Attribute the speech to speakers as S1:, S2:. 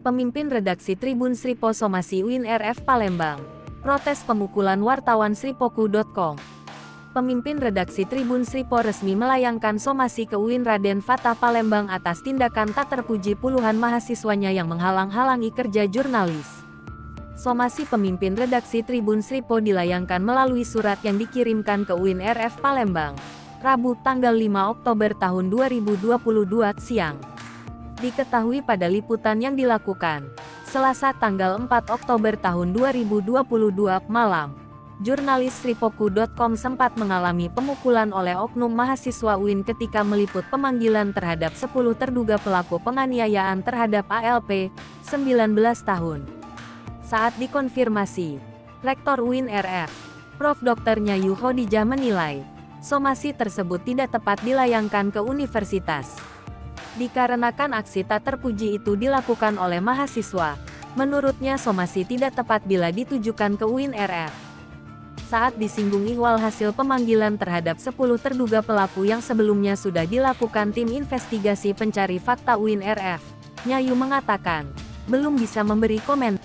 S1: Pemimpin redaksi Tribun Sripo Somasi UIN RF Palembang. Protes pemukulan wartawan Sripoku.com. Pemimpin redaksi Tribun Sripo resmi melayangkan somasi ke UIN Raden Fatah Palembang atas tindakan tak terpuji puluhan mahasiswanya yang menghalang-halangi kerja jurnalis. Somasi pemimpin redaksi Tribun Sripo dilayangkan melalui surat yang dikirimkan ke UIN RF Palembang, Rabu tanggal 5 Oktober tahun 2022 siang. Diketahui pada liputan yang dilakukan Selasa tanggal 4 Oktober tahun 2022 malam, jurnalis Sripoku.com sempat mengalami pemukulan oleh oknum mahasiswa UIN ketika meliput pemanggilan terhadap 10 terduga pelaku penganiayaan terhadap ALP, 19 tahun. Saat dikonfirmasi, Rektor UIN RF, Prof. Dr. Nyayu Khadijah menilai, somasi tersebut tidak tepat dilayangkan ke universitas. Dikarenakan aksi tak terpuji itu dilakukan oleh mahasiswa, menurutnya somasi tidak tepat bila ditujukan ke UIN RF. Saat disinggung ihwal hasil pemanggilan terhadap 10 terduga pelaku yang sebelumnya sudah dilakukan tim investigasi pencari fakta UIN RF, Nyayu mengatakan, belum bisa memberi komentar.